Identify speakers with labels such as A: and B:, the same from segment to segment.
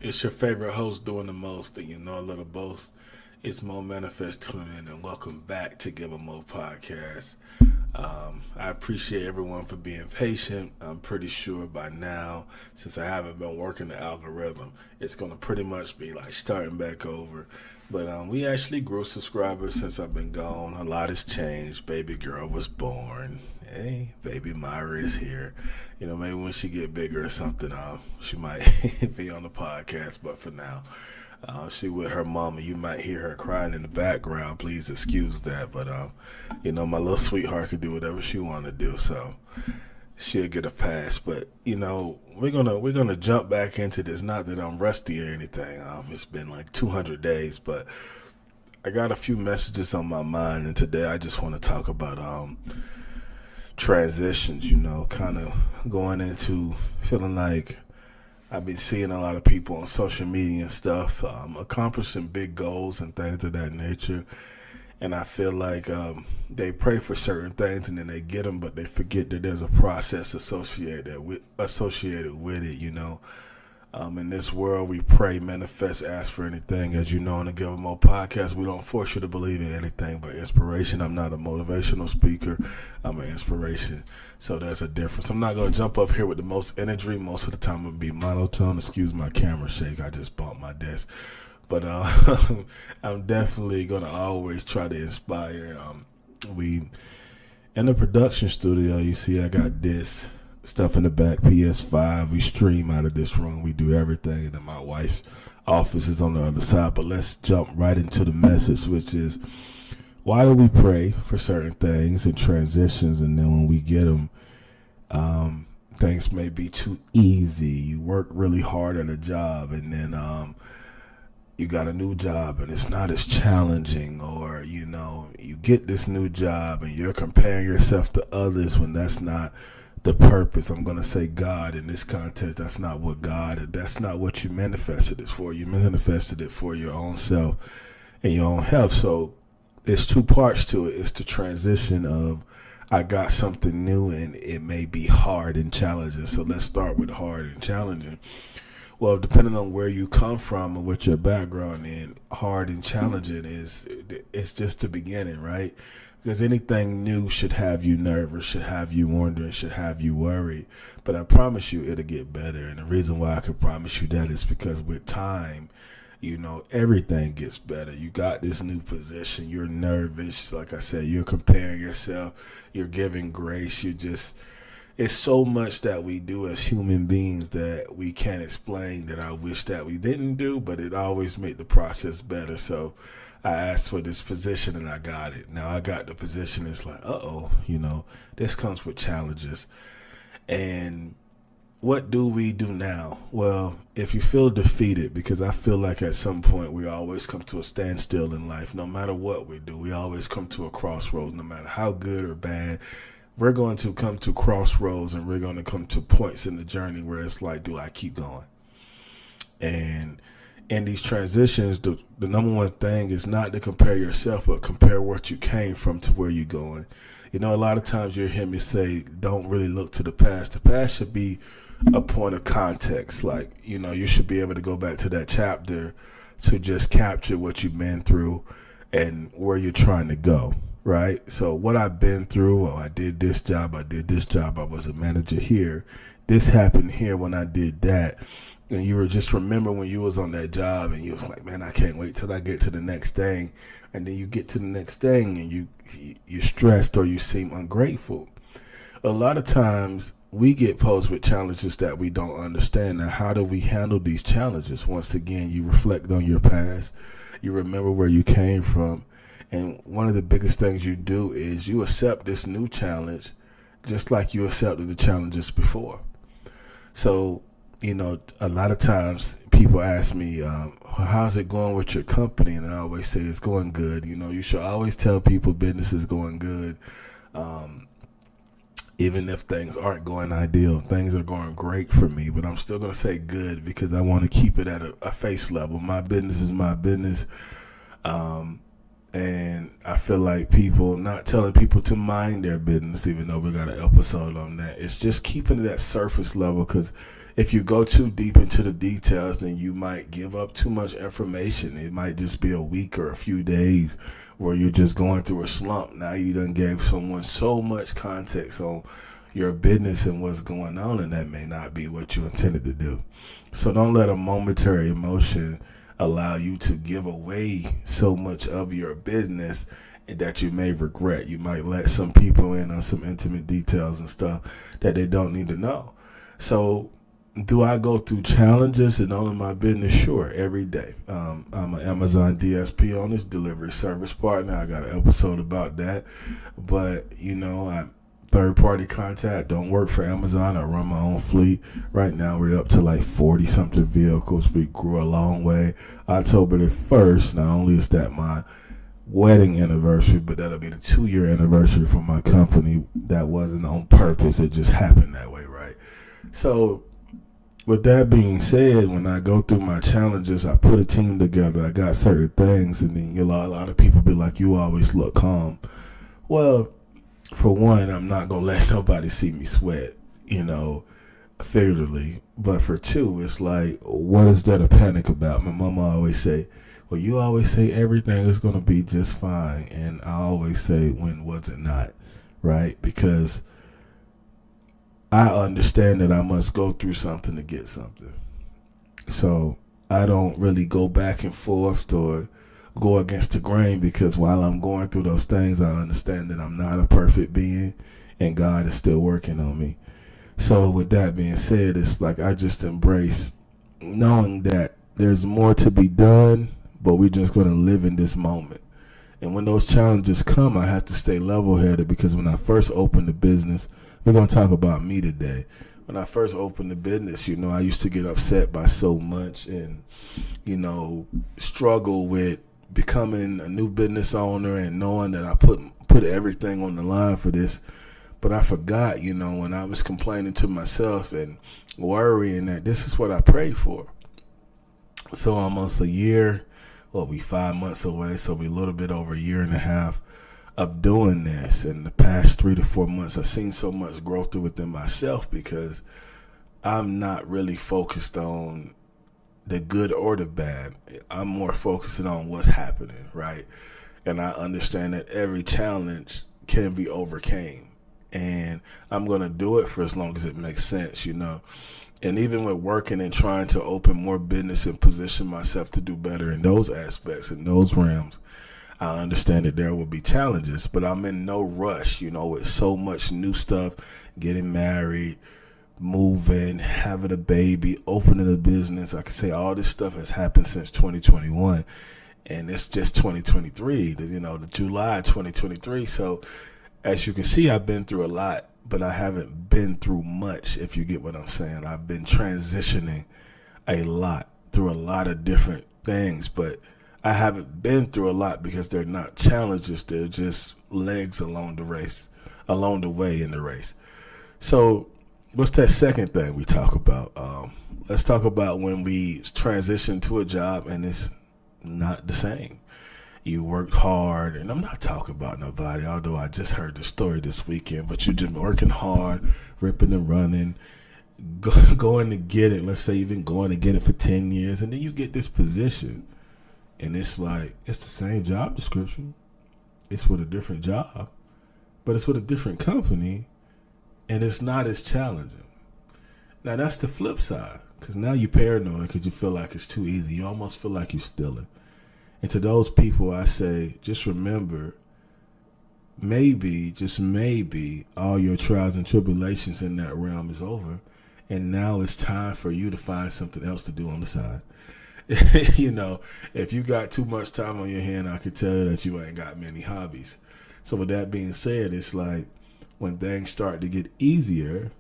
A: It's your favorite host doing the most, and you know a little boast. It's Mo Manifest tuning in, and welcome back to Givemo podcast. I appreciate everyone for being patient. I'm pretty sure by now, since I haven't been working the algorithm, it's going to pretty much be like starting back over. But we actually grew subscribers since I've been gone. A lot has changed. Baby girl was born. Hey, baby Myra is here. You know, maybe when she get bigger or something, she might be on the podcast. But for now, she with her mama. You might hear her crying in the background. Please excuse that. But my little sweetheart can do whatever she want to do, so she'll get a pass. But we're gonna jump back into this. Not that I'm rusty or anything. It's been like 200 days, but I got a few messages on my mind, and today I just want to talk about transitions. Kind of going into feeling like I've been seeing a lot of people on social media and stuff accomplishing big goals and things of that nature. And I feel like they pray for certain things and then they get them, but they forget that there's a process associated with it. In this world, we pray, manifest, ask for anything. As you know, on the Givemo podcast, we don't force you to believe in anything but inspiration. I'm not a motivational speaker. I'm an inspiration. So there's a difference. I'm not going to jump up here with the most energy. Most of the time, I'm going to be monotone. Excuse my camera shake. I just bumped my desk. But I'm definitely going to always try to inspire. We in the production studio, you see I got this stuff in the back, PS5. We stream out of this room. We do everything. And then my wife's office is on the other side. But let's jump right into the message, which is, why do we pray for certain things and transitions, and then when we get them, things may be too easy. You work really hard at a job, and then you got a new job and it's not as challenging, or you get this new job and you're comparing yourself to others when that's not the purpose. I'm going to say God in this context. That's not what you manifested it for. You manifested it for your own self and your own health. So it's two parts to it. It's the transition of, I got something new and it may be hard and challenging. So let's start with hard and challenging. Well, depending on where you come from and what your background is, hard and challenging it's just the beginning, right? Because anything new should have you nervous, should have you wondering, should have you worried. But I promise you it'll get better. And the reason why I can promise you that is because with time, everything gets better. You got this new position. You're nervous. Like I said, you're comparing yourself. You're giving grace. It's so much that we do as human beings that we can't explain, that I wish that we didn't do, but it always made the process better. So I asked for this position and I got it. Now I got the position. It's like, this comes with challenges. And what do we do now? Well, if you feel defeated, because I feel like at some point we always come to a standstill in life. No matter what we do, we always come to a crossroads. No matter how good or bad, we're going to come to crossroads, and we're going to come to points in the journey where it's like, do I keep going? And in these transitions, the number one thing is not to compare yourself, but compare what you came from to where you're going. A lot of times you'll hear me say, don't really look to the past. The past should be a point of context. Like, you should be able to go back to that chapter to just capture what you've been through and where you're trying to go. Right? So what I've been through, I did this job, I was a manager here, this happened here when I did that. And you were just remember when you was on that job and you was like, man, I can't wait till I get to the next thing. And then you get to the next thing and you're stressed or you seem ungrateful. A lot of times we get posed with challenges that we don't understand. Now, how do we handle these challenges? Once again, you reflect on your past, you remember where you came from. And one of the biggest things you do is you accept this new challenge just like you accepted the challenges before. So, a lot of times people ask me, how's it going with your company? And I always say it's going good. You should always tell people business is going good. Even if things aren't going ideal, things are going great for me, but I'm still going to say good because I want to keep it at a face level. My business is my business. And I feel like people, not telling people to mind their business, even though we got an episode on that. It's just keeping it at surface level, because if you go too deep into the details, then you might give up too much information. It might just be a week or a few days where you're just going through a slump. Now you done gave someone so much context on your business and what's going on, and that may not be what you intended to do. So don't let a momentary emotion allow you to give away so much of your business that you may regret. You might let some people in on some intimate details and stuff that they don't need to know. So do I go through challenges in all of my business? Sure, every day. I'm an Amazon DSP owner, delivery service partner. I got an episode about that. But, I'm third-party contact. Don't work for Amazon. I run my own fleet. Right now, we're up to like 40-something vehicles. We grew a long way. October the 1st, not only is that my wedding anniversary, but that'll be the 2-year anniversary for my company. That wasn't on purpose. It just happened that way, right? So with that being said, when I go through my challenges, I put a team together. I got certain things, and then a lot of people be like, you always look calm. Well, for one, I'm not going to let nobody see me sweat, figuratively. But for two, it's like, what is there to panic about? My mama always say, well, you always say everything is going to be just fine. And I always say, when was it not, right? Because I understand that I must go through something to get something. So I don't really go back and forth or go against the grain, because while I'm going through those things, I understand that I'm not a perfect being and God is still working on me. So with that being said, it's like I just embrace knowing that there's more to be done, but we're just going to live in this moment. And when those challenges come, I have to stay level-headed, because when I first opened the business, we're going to talk about me today. When I first opened the business, I used to get upset by so much and, struggle with becoming a new business owner and knowing that I put everything on the line for this. But I forgot, when I was complaining to myself and worrying that this is what I prayed for. So almost a year, we 5 months away, so we a little bit over a year and a half of doing this. In the past 3 to 4 months, I've seen so much growth within myself, because I'm not really focused on the good or the bad. I'm more focused on what's happening, right? And I understand that every challenge can be overcame, and I'm going to do it for as long as it makes sense, And even with working and trying to open more business and position myself to do better in those aspects, in those realms, I understand that there will be challenges, but I'm in no rush, with so much new stuff, getting married, moving, having a baby, opening a business. I can say all this stuff has happened since 2021, and it's just 2023, the July 2023. So as you can see, I've been through a lot, but I haven't been through much, if you get what I'm saying. I've been transitioning a lot through a lot of different things, but I haven't been through a lot because they're not challenges. They're just legs along the way in the race. So what's that second thing we talk about? Let's talk about when we transition to a job and it's not the same. You worked hard, and I'm not talking about nobody, although I just heard the story this weekend, but you've been working hard, ripping and running, going to get it. Let's say you've been going to get it for 10 years, and then you get this position. And it's like, it's the same job description. It's with a different job, but it's with a different company, and it's not as challenging. Now, that's the flip side, because now you're paranoid because you feel like it's too easy. You almost feel like you're stealing. And to those people, I say, just remember, maybe, just maybe, all your trials and tribulations in that realm is over, and now it's time for you to find something else to do on the side. If you got too much time on your hand, I could tell you that you ain't got many hobbies. So with that being said, it's like when things start to get easier,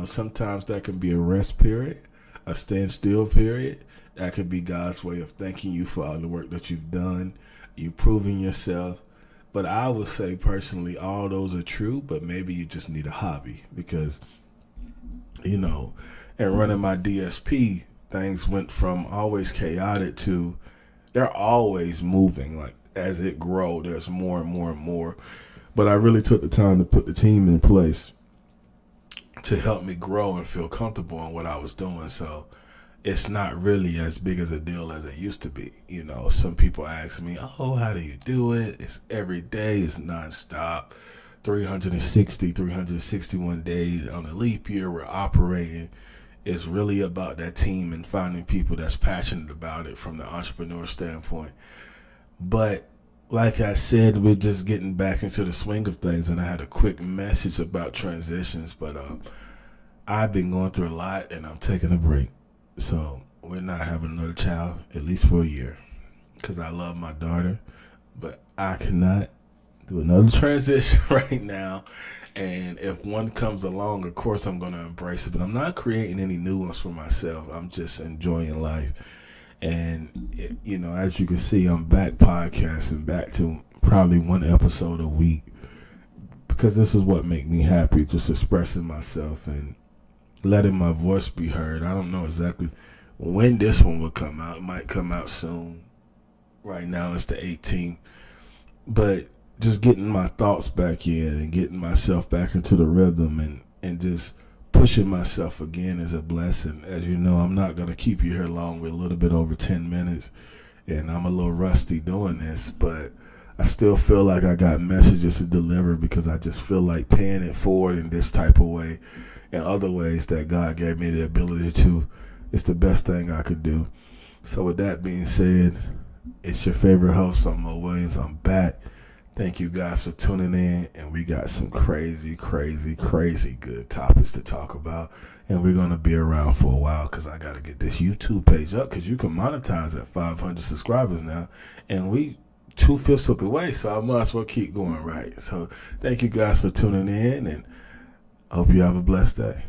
A: sometimes that can be a rest period, a standstill period. That could be God's way of thanking you for all the work that you've done, you proving yourself. But I would say personally, all those are true, but maybe you just need a hobby, because, and running my DSP, things went from always chaotic to they're always moving. Like as it grows, there's more and more and more. But I really took the time to put the team in place to help me grow and feel comfortable in what I was doing. So it's not really as big as a deal as it used to be. You know, some people ask me, oh, how do you do it? It's every day, it's nonstop. 360, 361 days on a leap year, we're operating. It's really about that team and finding people that's passionate about it from the entrepreneur standpoint. But like I said, we're just getting back into the swing of things, and I had a quick message about transitions, but I've been going through a lot, and I'm taking a break. So we're not having another child, at least for a year, because I love my daughter, but I cannot do another transition right now. And if one comes along, of course I'm going to embrace it, but I'm not creating any new ones for myself. I'm just enjoying life. And, you know, as you can see, I'm back podcasting, back to probably one episode a week, because this is what makes me happy, just expressing myself and letting my voice be heard. I don't know exactly when this one will come out. It might come out soon. Right now it's the 18th. But just getting my thoughts back in and getting myself back into the rhythm and just pushing myself again is a blessing. As you know, I'm not going to keep you here long. We're a little bit over 10 minutes, and I'm a little rusty doing this, but I still feel like I got messages to deliver, because I just feel like paying it forward in this type of way and other ways that God gave me the ability to. It's the best thing I could do. So with that being said, it's your favorite host, I'm Mo Williams. I'm back. Thank you guys for tuning in, and we got some crazy good topics to talk about, and we're going to be around for a while, because I got to get this YouTube page up, because you can monetize at 500 subscribers now, and we 2/5 of the way, so I might as well keep going right. So thank you guys for tuning in, and I hope you have a blessed day.